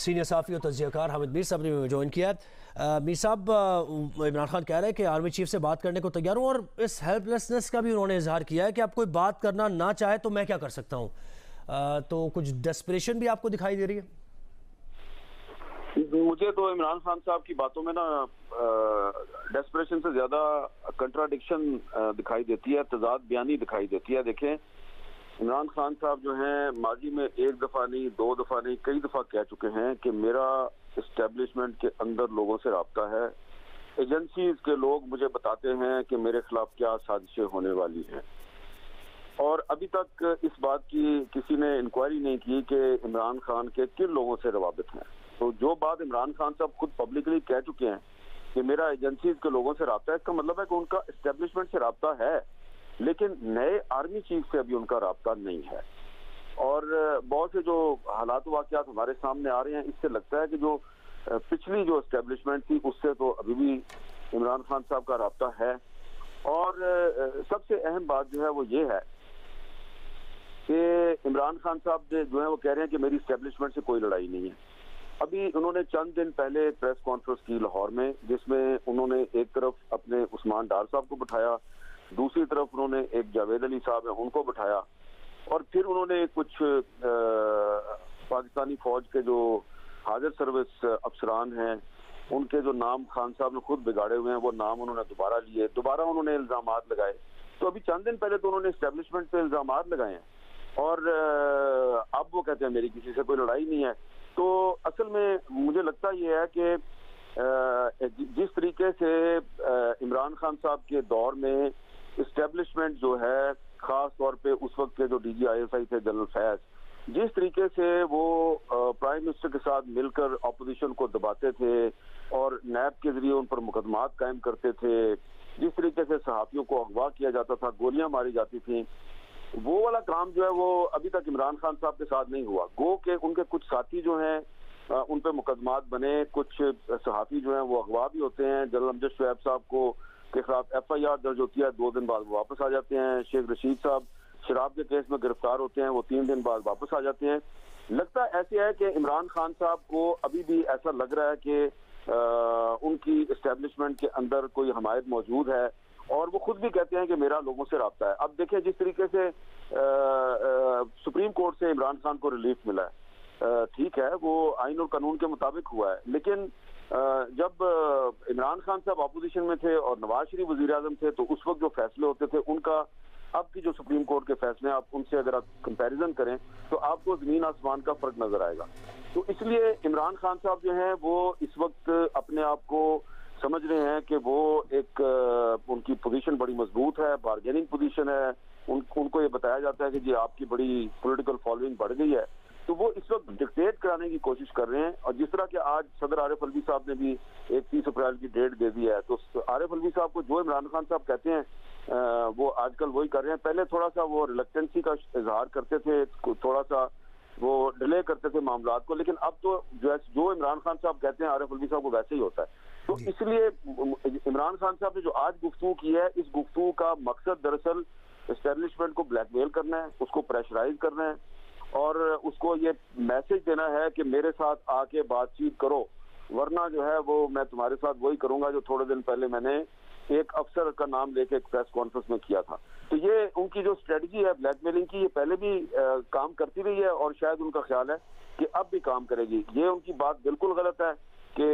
Senior साफ़ी और तज्ज़ियाकार हामिद मीर साहब ने ज्वाइन किया है। मीर साहब, इमरान खान कह रहे हैं कि आर्मी चीफ से बात करने को तैयार हूँ, और इस हेल्पलेसनेस का भी उन्होंने इजहार किया है कि आप कोई बात करना ना चाहे तो मैं क्या कर सकता हूँ। तो कुछ डेस्परेशन भी आपको दिखाई दे रही है? मुझे तो इमरान खान साहब की बातों में ना डेस्परेशन से ज्यादा कंट्राडिक्शन दिखाई देती है, तजाद बयानी दिखाई देती है। देखें, इमरान खान साहब जो हैं माजी में एक दफा नहीं, दो दफा नहीं, कई दफा कह चुके हैं कि मेरा इस्टेब्लिशमेंट के अंदर लोगों से राब्ता है, एजेंसीज के लोग मुझे बताते हैं कि मेरे खिलाफ क्या साजिशें होने वाली हैं, और अभी तक इस बात की किसी ने इंक्वायरी नहीं की कि इमरान खान के किन लोगों से रवाबित हैं। तो जो बात इमरान खान साहब खुद पब्लिकली कह चुके हैं कि मेरा एजेंसीज के लोगों से राब्ता है, इसका मतलब है कि उनका इस्टेब्लिशमेंट से राब्ता है, लेकिन नए आर्मी चीफ से अभी उनका राब्ता नहीं है। और बहुत से जो हालात वाक़यात हमारे सामने आ रहे हैं, इससे लगता है कि जो पिछली जो एस्टेब्लिशमेंट थी उससे तो अभी भी इमरान खान साहब का राब्ता है। और सबसे अहम बात जो है वो ये है कि इमरान खान साहब जो है वो कह रहे हैं कि मेरी एस्टेब्लिशमेंट से कोई लड़ाई नहीं है। अभी उन्होंने चंद दिन पहले प्रेस कॉन्फ्रेंस की लाहौर में, जिसमें उन्होंने एक तरफ अपने उस्मान डार साहब को बिठाया, दूसरी तरफ उन्होंने एक जावेद अली साहब है उनको बिठाया, और फिर उन्होंने कुछ पाकिस्तानी फौज के जो हाजिर सर्विस अफसरान हैं उनके जो नाम खान साहब ने खुद बिगाड़े हुए हैं वो नाम उन्होंने दोबारा लिए, दोबारा उन्होंने इल्जामात लगाए। तो अभी चंद दिन पहले तो उन्होंने एस्टेब्लिशमेंट पे इल्जामात लगाए हैं, और अब वो कहते हैं मेरी किसी से कोई लड़ाई नहीं है। तो असल में मुझे लगता ये है कि जिस तरीके से इमरान खान साहब के दौर में इस्टेब्लिशमेंट जो है, खास तौर पे उस वक्त के जो DGISI थे जनरल फैज, जिस तरीके से वो प्राइम मिनिस्टर के साथ मिलकर अपोजिशन को दबाते थे और नैब के जरिए उन पर मुकदमात कायम करते थे, जिस तरीके से सहाफियों को अगवा किया जाता था, गोलियां मारी जाती थी, वो वाला काम जो है वो अभी तक इमरान खान साहब के साथ नहीं हुआ। गो के उनके कुछ साथी जो हैं उन पे मुकदमात बने, कुछ सहाफी जो हैं वो अगवा भी होते हैं। जनरल अमजद शुएब साहब को के खिलाफ FIR दर्ज होती है, 2 दिन बाद वो वापस आ जाते हैं। शेख रशीद साहब शराब के केस में गिरफ्तार होते हैं, वो 3 दिन बाद वापस आ जाते हैं। लगता ऐसे है कि इमरान खान साहब को अभी भी ऐसा लग रहा है कि उनकी एस्टेब्लिशमेंट के अंदर कोई हमायत मौजूद है, और वो खुद भी कहते हैं कि मेरा लोगों से राब्ता है। अब देखिए, जिस तरीके से सुप्रीम कोर्ट से इमरान खान को रिलीफ मिला है, ठीक है, वो आइन और कानून के मुताबिक हुआ है, लेकिन जब इमरान खान साहब अपोजिशन में थे और नवाज शरीफ वजीर आजम थे, तो उस वक्त जो फैसले होते थे उनका अब की जो सुप्रीम कोर्ट के फैसले हैं, आप उनसे अगर आप कंपैरिजन करें तो आपको जमीन आसमान का फर्क नजर आएगा। तो इसलिए इमरान खान साहब जो हैं वो इस वक्त अपने आप को समझ रहे हैं कि वो एक उनकी पोजीशन बड़ी मजबूत है, बार्गेनिंग पोजीशन है। उनको ये बताया जाता है कि जी आपकी बड़ी पॉलिटिकल फॉलोइंग बढ़ गई है, तो वो इस वक्त डिक्टेट कराने की कोशिश कर रहे हैं। और जिस तरह के आज सदर आरिफ अलवी साहब ने भी 30 अप्रैल की डेट दे दी है, तो आरिफ अलवी साहब को जो इमरान खान साहब कहते हैं वो आजकल वही कर रहे हैं। पहले थोड़ा सा वो रिलक्टेंसी का इजहार करते थे, थोड़ा सा वो डिले करते थे मामलात को, लेकिन अब तो जो इमरान खान साहब कहते हैं आरिफ अलवी साहब को वैसे ही होता है। तो इसलिए इमरान खान साहब ने जो आज गुफ्तगू की है, इस गुफ्तगू का मकसद दरअसल एस्टेब्लिशमेंट को ब्लैकमेल करना है, उसको प्रेशराइज करना है, और उसको ये मैसेज देना है कि मेरे साथ आके बातचीत करो, वरना जो है वो मैं तुम्हारे साथ वही करूंगा जो थोड़े दिन पहले मैंने एक अफसर का नाम लेके एक प्रेस कॉन्फ्रेंस में किया था। तो ये उनकी जो स्ट्रेटजी है ब्लैकमेलिंग की, ये पहले भी काम करती रही है, और शायद उनका ख्याल है कि अब भी काम करेगी। ये उनकी बात बिल्कुल गलत है कि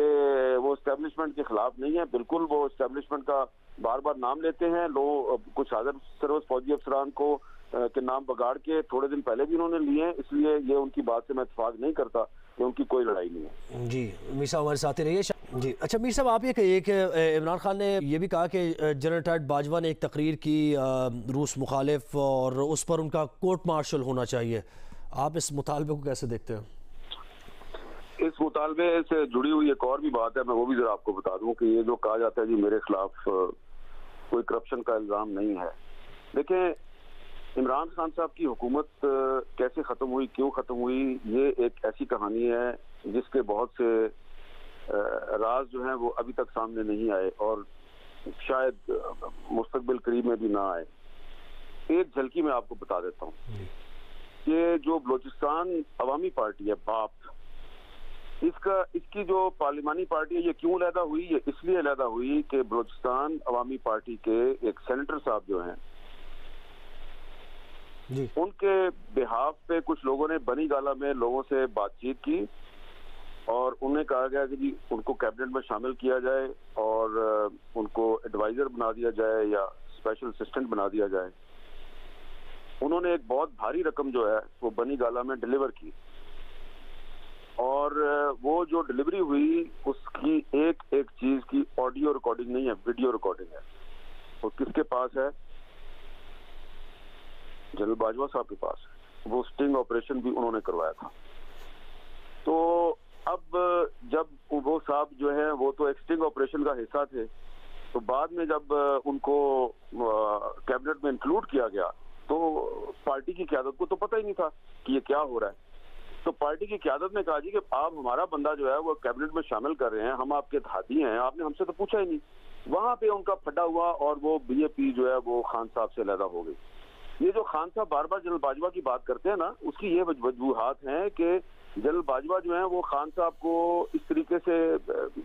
वो एस्टेब्लिशमेंट के खिलाफ नहीं है। बिल्कुल वो एस्टेब्लिशमेंट का बार बार नाम लेते हैं लोग, कुछ हाजिर सर्विस फौजी अफसरान को के नाम बगाड़ के थोड़े दिन पहले भी उन्होंने लिए हैं, इसलिए ये उनकी बात से मैं इत्तेफाक नहीं करता कि उनकी कोई लड़ाई नहीं है। जी मीर साहब हमारे साथ ही रहिए। जी अच्छा मीर साहब, आप ये कहिए कि इमरान खान ने ये भी कहा कि जनरल टाइट बाजवा ने एक तकरीर की रूस मुखालिफ, और उस पर उनका कोर्ट मार्शल होना चाहिए। आप इस मुतालबे को कैसे देखते हैं? इस मुतालबे से जुड़ी हुई एक और भी बात है, मैं वो भी जरा आपको बता दूं कि ये जो कहा जाता है जी मेरे खिलाफ कोई करप्शन का इल्जाम नहीं है। देखें, इमरान खान साहब की हुकूमत कैसे ख़त्म हुई, क्यों ख़त्म हुई, ये एक ऐसी कहानी है जिसके बहुत से राज जो हैं वो अभी तक सामने नहीं आए, और शायद मुस्तकबिल करीब में भी ना आए। एक झलकी मैं आपको बता देता हूँ। ये जो बलोचिस्तान अवामी पार्टी है, बाप, इसकी जो पार्लिमानी पार्टी है ये क्यों अलहदा हुई? ये इसलिए अलहदा हुई कि बलूचिस्तान अवामी पार्टी के एक सेनेटर साहब जो हैं जी। उनके बिहाफ पे कुछ लोगों ने बनी गाला में लोगों से बातचीत की और उन्हें कहा गया कि जी उनको कैबिनेट में शामिल किया जाए और उनको एडवाइजर बना दिया जाए या स्पेशल असिस्टेंट बना दिया जाए। उन्होंने एक बहुत भारी रकम जो है वो बनी गाला में डिलीवर की और वो जो डिलीवरी हुई उसकी एक एक चीज की ऑडियो रिकॉर्डिंग नहीं है, वीडियो रिकॉर्डिंग है। वो किसके पास है? जनरल बाजवा साहब के पास। वो स्टिंग ऑपरेशन भी उन्होंने करवाया था। तो अब जब वो साहब जो है वो तो एक स्टिंग ऑपरेशन का हिस्सा थे, तो बाद में जब उनको कैबिनेट में इंक्लूड किया गया तो पार्टी की क़यादत को तो पता ही नहीं था कि ये क्या हो रहा है। तो पार्टी की क़यादत ने कहा जी कि आप हमारा बंदा जो है वो कैबिनेट में शामिल कर रहे हैं, हम आपके हाथी हैं, आपने हमसे तो पूछा ही नहीं। वहां पे उनका फटा हुआ और वो बीजेपी जो है वो खान साहब से अलहदा हो गई। ये जो खान साहब बार बार जनरल बाजवा की बात करते हैं ना, उसकी ये वजूहात हैं कि जनरल बाजवा जो है वो खान साहब को इस तरीके से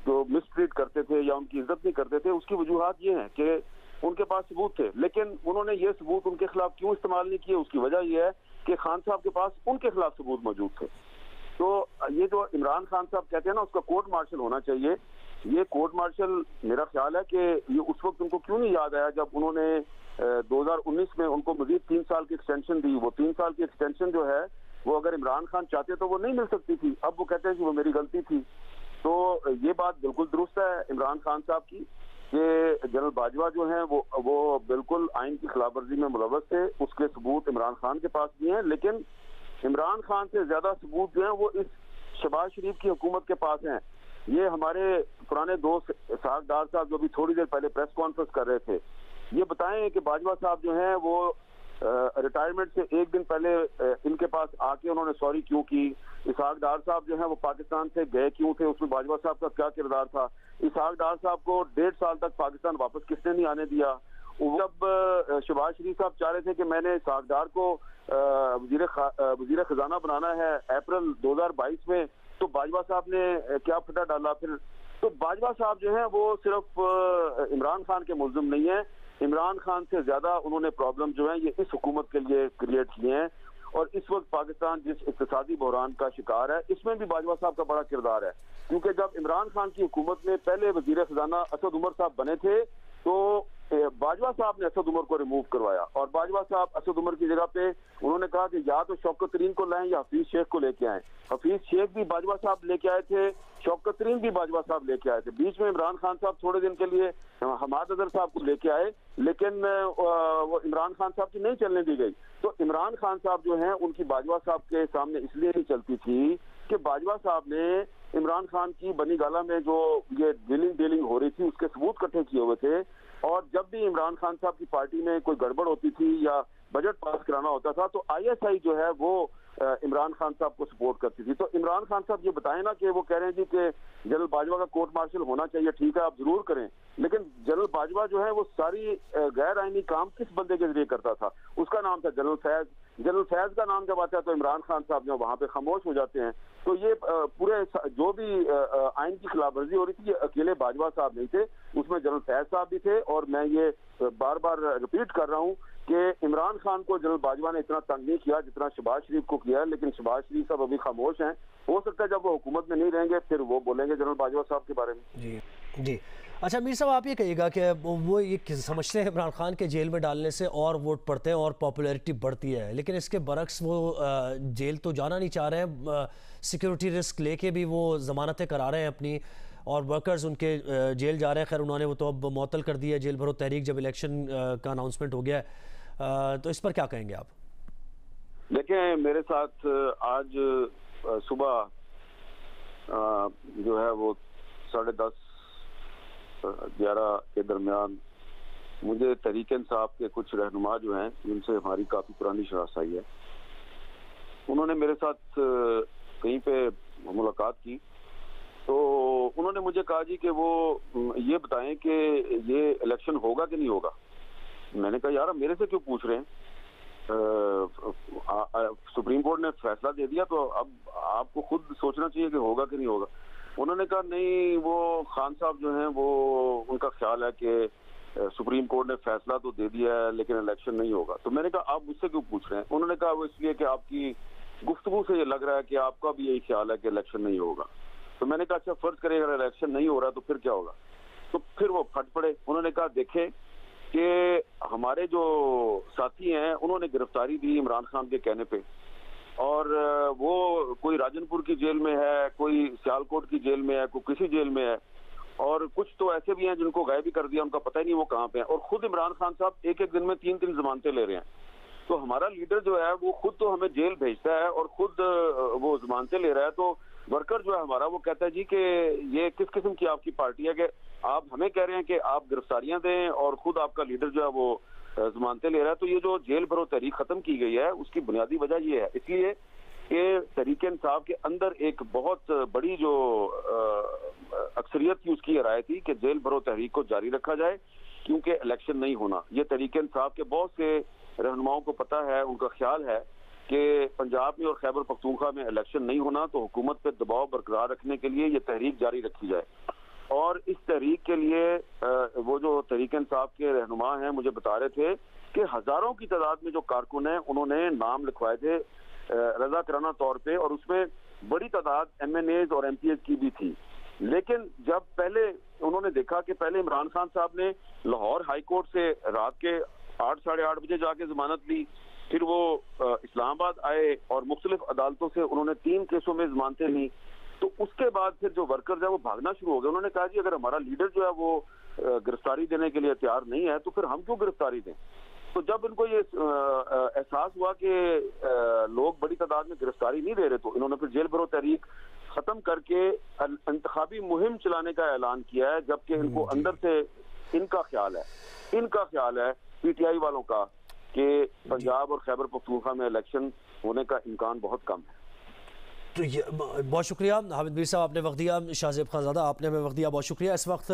जो मिसट्रीट करते थे या उनकी इज्जत नहीं करते थे, उसकी वजूहात ये हैं कि उनके पास सबूत थे, लेकिन उन्होंने ये सबूत उनके खिलाफ क्यों इस्तेमाल नहीं किए? उसकी वजह यह है कि खान साहब के पास उनके खिलाफ सबूत मौजूद थे। तो ये जो इमरान खान साहब कहते हैं ना उसका कोर्ट मार्शल होना चाहिए, ये कोर्ट मार्शल मेरा ख्याल है कि ये उस वक्त उनको क्यों नहीं याद आया जब उन्होंने 2019 में उनको मजीद 3 साल की एक्सटेंशन दी। वो 3 साल की एक्सटेंशन जो है वो अगर इमरान खान चाहते तो वो नहीं मिल सकती थी। अब वो कहते हैं कि वो मेरी गलती थी। तो ये बात बिल्कुल दुरुस्त है इमरान खान साहब की कि जनरल बाजवा जो हैं वो बिल्कुल आइन की खिलाफ वर्जी में मुलव्वस थे। उसके सबूत इमरान खान के पास भी हैं, लेकिन इमरान खान से ज्यादा सबूत जो हैं वो इस शहबाज शरीफ की हुकूमत के पास हैं। ये हमारे पुराने दोस्त इसहाक डार साहब जो भी थोड़ी देर पहले प्रेस कॉन्फ्रेंस कर रहे थे, ये बताएं कि बाजवा साहब जो हैं वो रिटायरमेंट से एक दिन पहले इनके पास आके उन्होंने सॉरी क्यों की। इसहाक डार साहब जो हैं वो पाकिस्तान से गए क्यों थे, उसमें बाजवा साहब का क्या किरदार था। इसहाक डार साहब को 1.5 साल तक पाकिस्तान वापस किसने नहीं आने दिया। जब शहबाज शरीफ साहब चाह रहे थे कि मैंने इसहाक डार को वजीर खजाना बनाना है अप्रैल 2022 में, तो बाजवा साहब ने क्या फटा डाला फिर। तो बाजवा साहब जो है वो सिर्फ इमरान खान के मुल्जिम नहीं है, इमरान खान से ज्यादा उन्होंने प्रॉब्लम जो है ये इस हुकूमत के लिए क्रिएट किए हैं। और इस वक्त पाकिस्तान जिस इक्तिसादी बहरान का शिकार है, इसमें भी बाजवा साहब का बड़ा किरदार है, क्योंकि जब इमरान खान की हुकूमत में पहले वजीर खजाना असद उमर साहब बने थे तो बाजवा साहब ने असद उमर को रिमूव करवाया और बाजवा साहब असद उमर की जगह पे उन्होंने कहा कि या तो शौकत तरीन को लाएं या हफीज शेख को लेके आए। हफीज शेख भी बाजवा साहब लेके आए थे, शौकत तरीन भी बाजवा साहब लेके आए थे। बीच में इमरान खान साहब थोड़े दिन के लिए हमाद अजहर साहब को लेके आए, लेकिन वो इमरान खान साहब की नहीं चलने दी गई। तो इमरान खान साहब जो हैं उनकी बाजवा साहब के सामने इसलिए नहीं चलती थी कि बाजवा साहब ने इमरान खान की बनी गाला में जो ये डीलिंग हो रही थी उसके सबूत इकट्ठे किए हुए थे। और जब भी इमरान खान साहब की पार्टी में कोई गड़बड़ होती थी या बजट पास कराना होता था तो आईएसआई जो है वो इमरान खान साहब को सपोर्ट करती थी। तो इमरान खान साहब ये बताएं ना कि वो कह रहे हैं जी कि जनरल बाजवा का कोर्ट मार्शल होना चाहिए, ठीक है आप जरूर करें, लेकिन जनरल बाजवा जो है वो सारी गैर आईनी काम किस बंदे के जरिए करता था? उसका नाम था जनरल फैज। जनरल फैज का नाम जब आता है तो इमरान खान साहब जो वहां पे खामोश हो जाते हैं। तो ये पूरे जो भी आइन की खिलाफ वर्जी हो रही थी ये अकेले बाजवा साहब नहीं थे, उसमें जनरल फैज साहब भी थे। और मैं ये बार बार रिपीट कर रहा हूँ कि इमरान खान को जनरल बाजवा ने इतना तंग नहीं किया जितना शहबाज शरीफ को किया, लेकिन शहबाज शरीफ साहब अभी खामोश हैं। हो सकता है जब वो हुकूमत में नहीं रहेंगे फिर वो बोलेंगे जनरल बाजवा साहब के बारे में। जी जी। अच्छा मीर साहब, आप ये कहिएगा कि वो ये समझते हैं इमरान खान के जेल में डालने से और वोट पड़ते हैं और पॉपुलैरिटी बढ़ती है, लेकिन इसके बरक्स वो जेल तो जाना नहीं चाह रहे हैं, सिक्योरिटी रिस्क लेके भी वो ज़मानतें करा रहे हैं अपनी, और वर्कर्स उनके जेल जा रहे हैं। खैर उन्होंने वो तो अब मुअत्तल कर दिया जेल भरो तहरीक जब इलेक्शन का अनाउंसमेंट हो गया है, तो इस पर क्या कहेंगे आप? देखिए मेरे साथ आज सुबह जो है वो 10:30-11 के दरमियान मुझे तहरीक इंसाफ के कुछ रहनुमा जो हैं जिनसे हमारी काफ़ी पुरानी शनाख्त है, उन्होंने मेरे साथ कहीं पे मुलाकात की। तो उन्होंने मुझे कहा जी कि वो ये बताएं कि ये इलेक्शन होगा कि नहीं होगा। मैंने कहा यार मेरे से क्यों पूछ रहे हैं, सुप्रीम कोर्ट ने फैसला दे दिया तो अब आपको खुद सोचना चाहिए कि होगा कि नहीं होगा। उन्होंने कहा नहीं, वो खान साहब जो हैं वो उनका ख्याल है कि सुप्रीम कोर्ट ने फैसला तो दे दिया है लेकिन इलेक्शन नहीं होगा। तो मैंने कहा आप मुझसे क्यों पूछ रहे हैं? उन्होंने कहा वो इसलिए कि आपकी गुफ्तगू से ये लग रहा है कि आपका भी यही ख्याल है कि इलेक्शन नहीं होगा। तो मैंने कहा अच्छा फर्ज करें अगर इलेक्शन नहीं हो रहा तो फिर क्या होगा? तो फिर वो फट पड़े। उन्होंने कहा देखें कि हमारे जो साथी हैं उन्होंने गिरफ्तारी दी इमरान खान के कहने पे, और वो कोई राजनपुर की जेल में है, कोई सियालकोट की जेल में है, कोई किसी जेल में है, और कुछ तो ऐसे भी हैं जिनको गायब भी कर दिया, उनका पता ही नहीं वो कहाँ पे हैं। और खुद इमरान खान साहब एक एक दिन में 3-3 जमानतें ले रहे हैं। तो हमारा लीडर जो है वो खुद तो हमें जेल भेजता है और खुद वो जमानतें ले रहा है। तो वर्कर जो है हमारा वो कहता है जी कि ये किस किस्म की आपकी पार्टी है कि आप हमें कह रहे हैं कि आप गिरफ्तारियां दें और खुद आपका लीडर जो है वो जमानतें ले रहा है। तो ये जो जेल भरो तहरीक खत्म की गई है उसकी बुनियादी वजह ये है, इसलिए कि तहरीक इंसाफ के अंदर एक बहुत बड़ी जो अक्सरियत की उसकी राय थी कि जेल भरो तहरीक को जारी रखा जाए क्योंकि इलेक्शन नहीं होना। ये तहरीक इंसाफ के बहुत से रहनुमाओं को पता है, उनका ख्याल है कि पंजाब में और खैबर पख्तूनख्वा में इलेक्शन नहीं होना, तो हुकूमत पे दबाव बरकरार रखने के लिए ये तहरीक जारी रखी जाए। और इस तहरीक के लिए वो जो तहरीक इंसाफ के रहनुमा हैं मुझे बता रहे थे कि हजारों की तादाद में जो कारकुन हैं उन्होंने नाम लिखवाए थे रजा कराना तौर पे, और उसमें बड़ी तादाद MNAs और MPs की भी थी। लेकिन जब पहले उन्होंने देखा कि पहले इमरान खान साहब ने लाहौर हाई कोर्ट से रात के 8-8:30 बजे जाके जमानत ली, फिर वो इस्लामाबाद आए और मुख्तलिफ अदालतों से उन्होंने 3 केसों में जमानतें ली। तो उसके बाद फिर जो वर्कर्स है वो भागना शुरू हो गए। उन्होंने कहा जी अगर हमारा लीडर जो है वो गिरफ्तारी देने के लिए तैयार नहीं है तो फिर हम क्यों गिरफ्तारी दें? तो जब इनको ये एहसास हुआ कि लोग बड़ी तादाद में गिरफ्तारी नहीं दे रहे तो इन्होंने फिर जेल भरो तहरीक खत्म करके इंतखाबी मुहिम चलाने का ऐलान किया है, जबकि इनको अंदर से इनका ख्याल है PTI वालों का कि पंजाब और खैबर पख्तूनख्वा में इलेक्शन होने का इम्कान बहुत कम है। तो ये बहुत शुक्रिया हामिद मीर साहब, आपने वक्त दिया। शाहज़ेब खानज़ादा आपने हमें वक्त दिया, बहुत शुक्रिया। इस वक्त